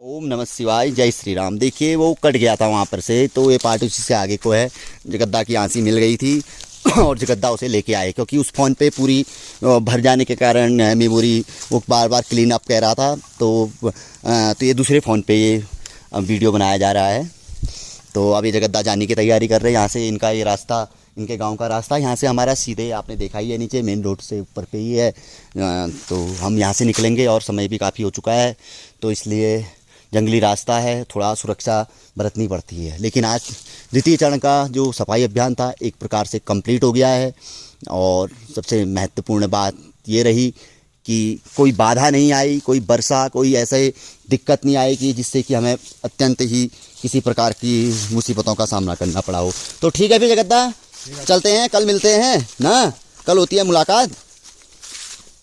ओम नमः शिवाय, जय श्री राम। देखिए वो कट गया था वहाँ पर से, तो ये पार्ट उसी से आगे को है। जगद्दा की आंसी मिल गई थी और जगद्दा उसे लेके आए, क्योंकि उस फ़ोन पे पूरी भर जाने के कारण मेमोरी वो बार बार क्लीन अप कह रहा था। तो ये दूसरे फ़ोन पे ये वीडियो बनाया जा रहा है। तो अब ये जगद्दा जाने की तैयारी कर रहे हैं। यहाँ से इनका ये रास्ता, इनके गांव का रास्ता यहाँ से हमारा सीधे आपने देखा ही है, नीचे मेन रोड से ऊपर पे ही है। तो हम यहाँ से निकलेंगे और समय भी काफ़ी हो चुका है, तो इसलिए जंगली रास्ता है, थोड़ा सुरक्षा बरतनी पड़ती है। लेकिन आज द्वितीय चरण का जो सफाई अभियान था एक प्रकार से कंप्लीट हो गया है। और सबसे महत्वपूर्ण बात ये रही कि कोई बाधा नहीं आई, कोई वर्षा, कोई ऐसे दिक्कत नहीं आई कि जिससे कि हमें अत्यंत ही किसी प्रकार की मुसीबतों का सामना करना पड़ा हो। तो ठीक है फिर जगद्दा, चलते हैं, कल मिलते हैं ना, कल होती है मुलाकात।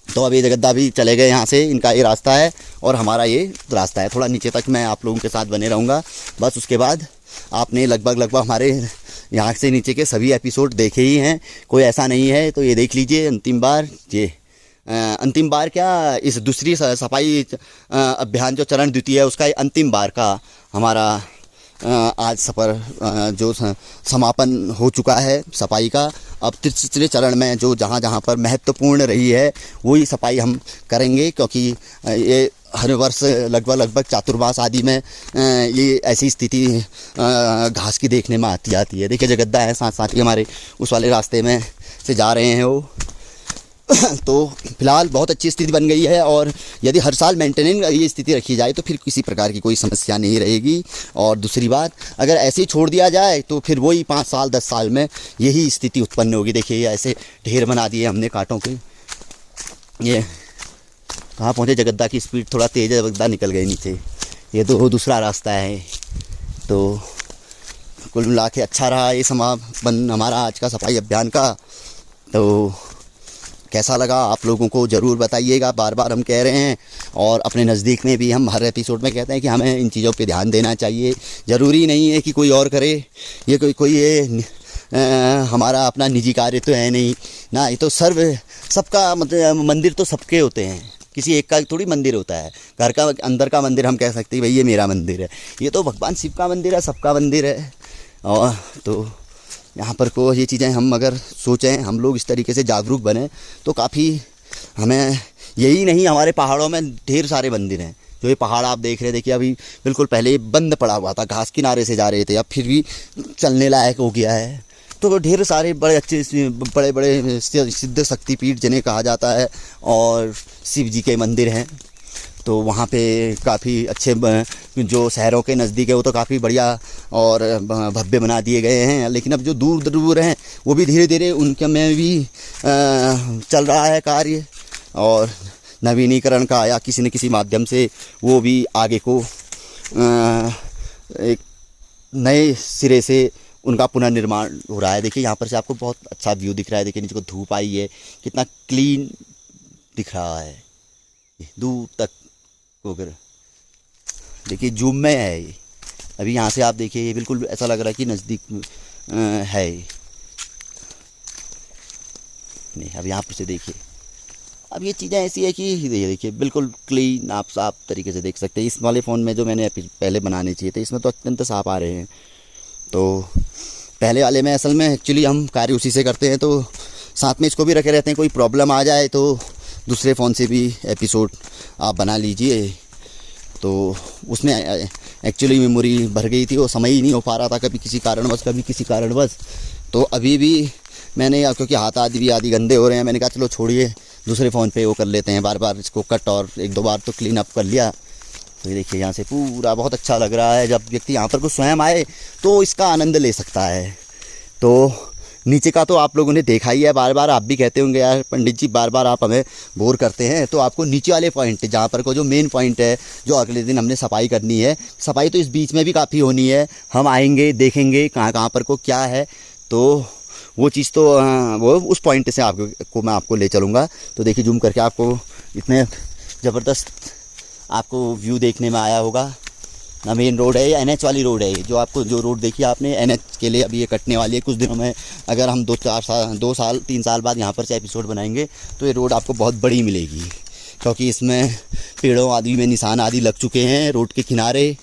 तो अभी जगद्दा भी चले गए यहाँ से, इनका ये रास्ता है और हमारा ये रास्ता है। थोड़ा नीचे तक मैं आप लोगों के साथ बने रहूँगा, बस उसके बाद आपने लगभग हमारे यहाँ से नीचे के सभी एपिसोड देखे ही हैं, कोई ऐसा नहीं है। तो ये देख लीजिए अंतिम बार, ये अंतिम बार क्या, इस दूसरी सफाई अभियान जो चरण द्वितीय है उसका अंतिम बार का हमारा आज सफ़र जो समापन हो चुका है सफाई का। अब तीसरे चरण में जो जहाँ पर महत्वपूर्ण रही है वही सफाई हम करेंगे, क्योंकि ये हर वर्ष लगभग चातुर्मास आदि में ये ऐसी स्थिति घास की देखने में आती है। देखिए जगद्दा है साथ ही हमारे उस वाले रास्ते में से जा रहे हैं वो। तो फिलहाल बहुत अच्छी स्थिति बन गई है, और यदि हर साल मेंटेनेंस ये स्थिति रखी जाए तो फिर किसी प्रकार की कोई समस्या नहीं रहेगी। और दूसरी बात, अगर ऐसे ही छोड़ दिया जाए तो फिर वही 5 साल 10 साल में यही स्थिति उत्पन्न होगी। देखिए ऐसे ढेर बना दिए हमने कांटों के। ये कहाँ पहुँचे, जगद्दा की स्पीड थोड़ा तेज़ है, जगद्दा निकल गए नीचे। ये तो दूसरा रास्ता है। तो कुल मिला के अच्छा रहा ये समापन हमारा आज का सफाई अभियान का। तो कैसा लगा आप लोगों को ज़रूर बताइएगा। बार बार हम कह रहे हैं, और अपने नज़दीक में भी हम हर एपिसोड में कहते हैं कि हमें इन चीज़ों पे ध्यान देना चाहिए। ज़रूरी नहीं है कि कोई और करे, ये कोई ये हमारा अपना निजी कार्य तो है नहीं ना। ये तो सबका मतलब मंदिर तो सबके होते हैं, किसी एक का थोड़ी मंदिर होता है। घर का अंदर का मंदिर हम कह सकते हैं भाई ये मेरा मंदिर है, ये तो भगवान शिव का मंदिर है, सबका मंदिर है। और तो यहाँ पर को ये चीज़ें हम अगर सोचें, हम लोग इस तरीके से जागरूक बने तो काफ़ी हमें, यही नहीं हमारे पहाड़ों में ढेर सारे मंदिर हैं। जो ये पहाड़ आप देख रहे हैं, देखिए अभी बिल्कुल पहले बंद पड़ा हुआ था, घास किनारे से जा रहे थे, अब फिर भी चलने लायक हो गया है। तो ढेर सारे बड़े अच्छे बड़े सिद्ध शक्तिपीठ जिन्हें कहा जाता है और शिव जी के मंदिर हैं। तो वहाँ पे काफ़ी अच्छे जो शहरों के नज़दीक है वो तो काफ़ी बढ़िया और भव्य बना दिए गए हैं। लेकिन अब जो दूर दूर हैं वो भी धीरे धीरे उनके में भी चल रहा है कार्य, और नवीनीकरण का या किसी न किसी माध्यम से वो भी आगे को एक नए सिरे से उनका पुनर्निर्माण हो रहा है। देखिए यहाँ पर से आपको बहुत अच्छा व्यू दिख रहा है। देखिए नीचे को धूप आई है, कितना क्लीन दिख रहा है दूर तक को। अगर देखिए जूम में है ये, अभी यहाँ से आप देखिए ये बिल्कुल ऐसा लग रहा है कि नज़दीक है ये। नहीं, अब यहाँ पर से देखिए, अब ये चीज़ें ऐसी है कि ये देखिए बिल्कुल क्लीन आप साफ तरीके से देख सकते हैं। इस वाले फ़ोन में जो मैंने पहले बनाने चाहिए थे इसमें तो अत्यंत साफ आ रहे हैं। तो पहले वाले में असल में एक्चुअली हम कार्य उसी से करते हैं, तो साथ में इसको भी रखे रहते हैं। कोई प्रॉब्लम आ जाए तो दूसरे फ़ोन से भी एपिसोड आप बना लीजिए। तो उसमें एक्चुअली मेमोरी भर गई थी, वो समय ही नहीं हो पा रहा था, कभी किसी कारणवश। तो अभी भी मैंने, क्योंकि हाथ आदि गंदे हो रहे हैं, मैंने कहा चलो छोड़िए दूसरे फ़ोन पे वो कर लेते हैं। बार बार इसको कट और 1-2 बार तो क्लीन अप कर लिया। तो ये देखिए यहाँ से पूरा बहुत अच्छा लग रहा है। जब व्यक्ति यहाँ पर को स्वयं आए तो इसका आनंद ले सकता है। तो नीचे का तो आप लोगों ने देखा ही है, बार बार आप भी कहते होंगे यार पंडित जी बार बार आप हमें बोर करते हैं। तो आपको नीचे वाले पॉइंट जहाँ पर को जो मेन पॉइंट है, जो अगले दिन हमने सफाई करनी है, सफाई तो इस बीच में भी काफ़ी होनी है। हम आएंगे, देखेंगे कहाँ पर को क्या है, तो वो चीज़ तो वो उस पॉइंट से मैं आपको ले चलूँगा। तो देखिए जूम करके आपको इतने ज़बरदस्त आपको व्यू देखने में आया होगा ना। मेन रोड है, ये NH वाली रोड है। जो आपको जो रोड देखी आपने NH के लिए अभी ये कटने वाली है कुछ दिनों में। अगर हम 2 साल 3 साल बाद यहाँ पर से एपिसोड बनाएंगे तो ये रोड आपको बहुत बड़ी मिलेगी। क्योंकि इसमें पेड़ों आदि में निशान आदि लग चुके हैं रोड के किनारे।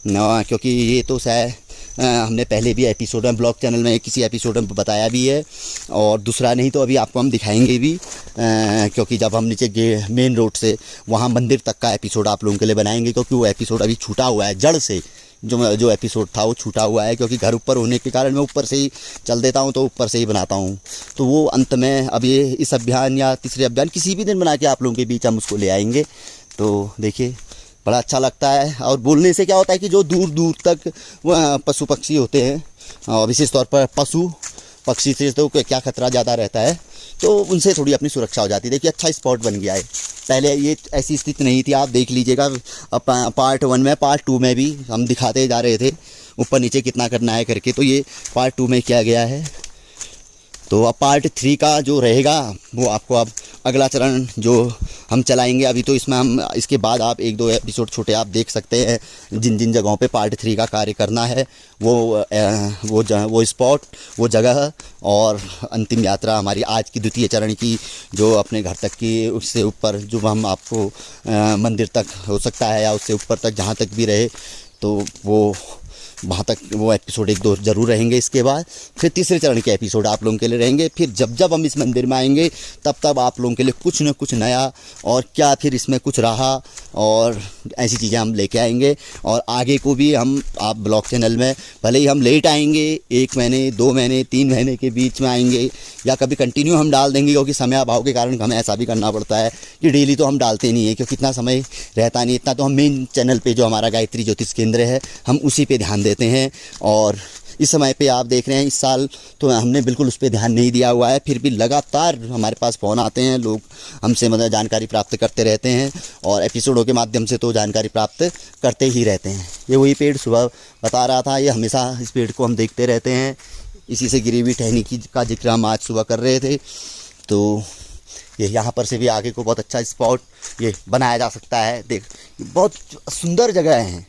क्योंकि ये तो शायद हमने पहले भी एपिसोड में ब्लॉग चैनल में किसी एपिसोड में बताया भी है, और दूसरा नहीं तो अभी आपको हम दिखाएंगे भी, क्योंकि जब हम नीचे मेन रोड से वहाँ मंदिर तक का एपिसोड आप लोगों के लिए बनाएंगे, क्योंकि वो एपिसोड अभी छूटा हुआ है जड़ से। जो एपिसोड था वो छूटा हुआ है, क्योंकि घर ऊपर होने के कारण मैं ऊपर से ही चल देता हूँ, तो ऊपर से ही बनाता हूँ। तो वो अंत में अब ये इस अभियान या तीसरे अभियान किसी भी दिन बना के आप लोगों के बीच हम उसको ले आएंगे। तो देखिए बड़ा अच्छा लगता है। और बोलने से क्या होता है कि जो दूर दूर तक पशु पक्षी होते हैं, और विशेष तौर पर पशु पक्षी से तो क्या खतरा ज़्यादा रहता है, तो उनसे थोड़ी अपनी सुरक्षा हो जाती है। देखिए अच्छा स्पॉट बन गया है। पहले ये ऐसी स्थिति नहीं थी, आप देख लीजिएगा पार्ट 1 में, पार्ट 2 में भी हम दिखाते जा रहे थे ऊपर नीचे कितना करना है करके, तो ये पार्ट 2 में किया गया है। तो अब पार्ट 3 का जो रहेगा वो आपको अब अगला चरण जो हम चलाएंगे। अभी तो इसमें हम इसके बाद आप 1-2 एपिसोड छोटे आप देख सकते हैं, जिन जिन जगहों पे पार्ट 3 का कार्य करना है वो स्पॉट, वो जगह, और अंतिम यात्रा हमारी आज की द्वितीय चरण की जो अपने घर तक की, उससे ऊपर जो हम आपको मंदिर तक हो सकता है या उससे ऊपर तक जहाँ तक भी रहे, तो वो वहाँ तक वो एपिसोड 1-2 ज़रूर रहेंगे। इसके बाद फिर तीसरे चरण के एपिसोड आप लोगों के लिए रहेंगे। फिर जब जब हम इस मंदिर में आएंगे तब आप लोगों के लिए कुछ न कुछ नया, और क्या फिर इसमें कुछ रहा, और ऐसी चीज़ें हम लेके आएंगे। और आगे को भी हम आप ब्लॉग चैनल में भले ही हम लेट आएंगे, 1 महीने 2 महीने 3 महीने के बीच में आएंगे, या कभी कंटिन्यू हम डाल देंगे, क्योंकि समय अभाव के कारण हमें ऐसा भी करना पड़ता है कि डेली तो हम डालते नहीं है, क्योंकि इतना समय रहता नहीं। इतना तो हम मेन चैनल पे जो हमारा गायत्री ज्योतिष केंद्र है हम उसी पे ध्यान देते हैं। और इस समय पे आप देख रहे हैं, इस साल तो हमने बिल्कुल उस पर ध्यान नहीं दिया हुआ है, फिर भी लगातार हमारे पास फ़ोन आते हैं, लोग हमसे मतलब जानकारी प्राप्त करते रहते हैं, और एपिसोडों के माध्यम से तो जानकारी प्राप्त करते ही रहते हैं। ये वही पेड़ सुबह बता रहा था, ये हमेशा इस पेड़ को हम देखते रहते हैं। इसी से गिरी हुई टहनी का जिक्र हम आज सुबह कर रहे थे। तो ये यहाँ पर से भी आगे को बहुत अच्छा स्पॉट ये बनाया जा सकता है। देख बहुत सुंदर जगह हैं,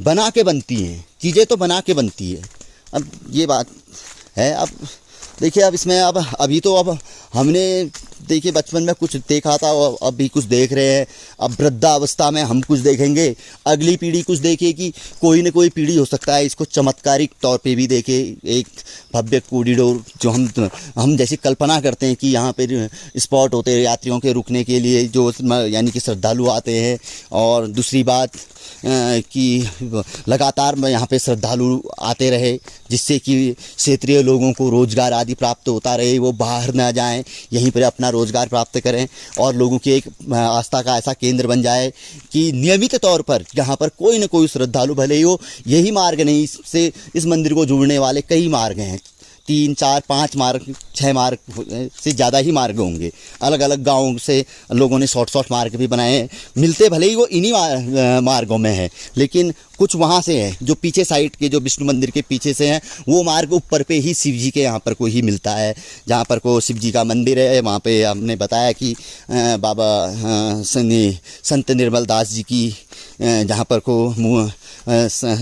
बना के बनती हैं चीज़ें, तो बना के बनती है। अब ये बात है। अब देखिए अब इसमें अब अभी तो अब हमने देखिए बचपन में कुछ देखा था, और अब भी कुछ देख रहे हैं। अब वृद्धावस्था में हम कुछ देखेंगे, अगली पीढ़ी कुछ देखेगी, कोई न कोई पीढ़ी हो सकता है इसको चमत्कारिक तौर पे भी देखे। एक भव्य कॉरिडोर जो हम जैसी कल्पना करते हैं कि यहाँ पे स्पॉट होते हैं यात्रियों के रुकने के लिए, जो यानी कि श्रद्धालु आते हैं। और दूसरी बात कि लगातार यहाँ पे श्रद्धालु आते रहे, जिससे कि क्षेत्रीय लोगों को रोज़गार आदि प्राप्त होता रहे, वो बाहर ना जाएं, यहीं पर अपना रोज़गार प्राप्त करें, और लोगों की एक आस्था का ऐसा केंद्र बन जाए कि नियमित तौर पर यहाँ पर कोई न कोई श्रद्धालु, भले ही हो यही मार्ग नहीं, इससे इस मंदिर को जोड़ने वाले कई मार्ग हैं, 3, 4, 5 मार्ग, 6 मार्ग से ज़्यादा ही मार्ग होंगे। अलग अलग गाँव से लोगों ने शॉर्ट मार्ग भी बनाए हैं, मिलते भले ही वो इन्हीं मार्गों में है, लेकिन कुछ वहाँ से है जो पीछे साइड के, जो विष्णु मंदिर के पीछे से हैं, वो मार्ग ऊपर पे ही शिव जी के यहाँ पर को ही मिलता है। जहाँ पर को शिव जी का मंदिर है, वहाँ पे हमने बताया कि बाबा संत निर्मल दास जी की जहाँ पर को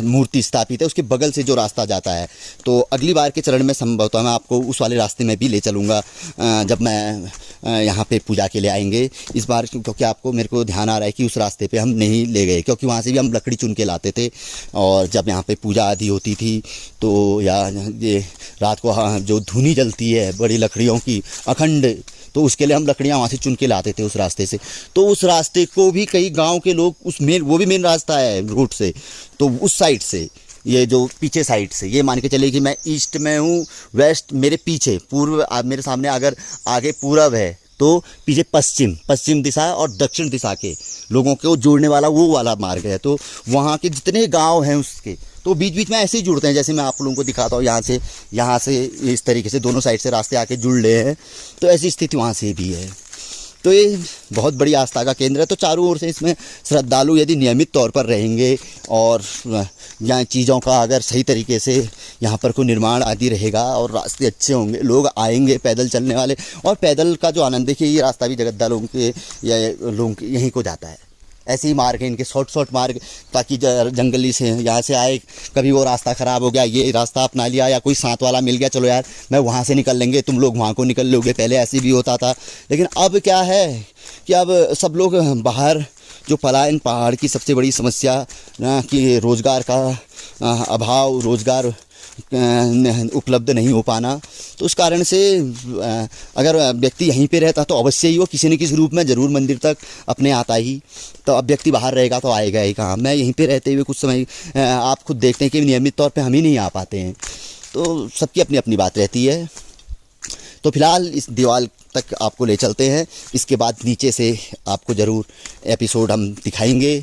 मूर्ति स्थापित है, उसके बगल से जो रास्ता जाता है। तो अगली बार के चरण में संभवतः मैं आपको उस वाले रास्ते में भी ले चलूँगा, जब मैं यहाँ पे पूजा के लिए आएंगे इस बार, क्योंकि आपको मेरे को ध्यान आ रहा है कि उस रास्ते पे हम नहीं ले गए, क्योंकि वहाँ से भी हम लकड़ी चुन के लाते थे, और जब यहाँ पे पूजा आदि होती थी तो या ये रात को जो धुनी जलती है बड़ी लकड़ियों की अखंड, तो उसके लिए हम लकड़ियाँ वहाँ से चुन के लाते थे उस रास्ते से। तो उस रास्ते को भी कई गांव के लोग वो भी मेन रास्ता है रोड से, तो उस साइड से, ये जो पीछे साइड से, ये मान के चलिए कि मैं ईस्ट में हूँ, वेस्ट मेरे पीछे, पूर्व मेरे सामने अगर आगे पूरब है तो पीछे पश्चिम दिशा और दक्षिण दिशा के लोगों को जोड़ने वाला वो वाला मार्ग है। तो वहाँ के जितने गांव हैं उसके तो बीच बीच में ऐसे ही जुड़ते हैं, जैसे मैं आप लोगों को दिखाता हूँ, यहाँ से इस तरीके से दोनों साइड से रास्ते आके जुड़ रहे हैं, तो ऐसी स्थिति वहाँ से भी है। तो ये बहुत बड़ी आस्था का केंद्र है। तो चारों ओर से इसमें श्रद्धालु यदि नियमित तौर पर रहेंगे, और यहाँ चीज़ों का अगर सही तरीके से यहाँ पर कोई निर्माण आदि रहेगा, और रास्ते अच्छे होंगे, लोग आएंगे पैदल चलने वाले, और पैदल का जो आनंद, देखिए ये रास्ता भी जगद्दा लोगों के या लोगों के यहीं को जाता है, ऐसे ही मार्ग है इनके, शॉर्ट मार्ग, ताकि जंगली से यहाँ से आए, कभी वो रास्ता ख़राब हो गया, ये रास्ता अपना लिया, या कोई साथ वाला मिल गया, चलो यार मैं वहाँ से निकल लेंगे, तुम लोग वहाँ को निकल लोगे, पहले ऐसे भी होता था। लेकिन अब क्या है कि अब सब लोग बाहर, जो पलायन पहाड़ की सबसे बड़ी समस्या ना कि रोज़गार का अभाव, रोज़गार उपलब्ध नहीं हो पाना, तो उस कारण से अगर व्यक्ति यहीं पे रहता तो अवश्य ही वो किसी न किसी रूप में ज़रूर मंदिर तक अपने आता ही। तो अब व्यक्ति बाहर रहेगा तो आएगा ही कहाँ। मैं यहीं पे रहते हुए कुछ समय आप खुद देखते हैं कि नियमित तौर पे हम ही नहीं आ पाते हैं, तो सबकी अपनी अपनी बात रहती है। तो फिलहाल इस दीवार तक आपको ले चलते हैं, इसके बाद नीचे से आपको ज़रूर एपिसोड हम दिखाएंगे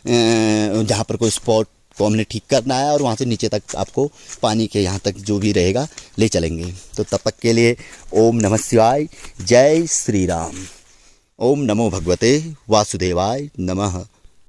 जहाँ पर कोई स्पॉट को हमने ठीक करना है, और वहाँ से नीचे तक आपको पानी के यहाँ तक जो भी रहेगा ले चलेंगे। तो तब तक के लिए ओम नमः शिवाय, जय श्री राम। ओम नमो भगवते वासुदेवाय नमः।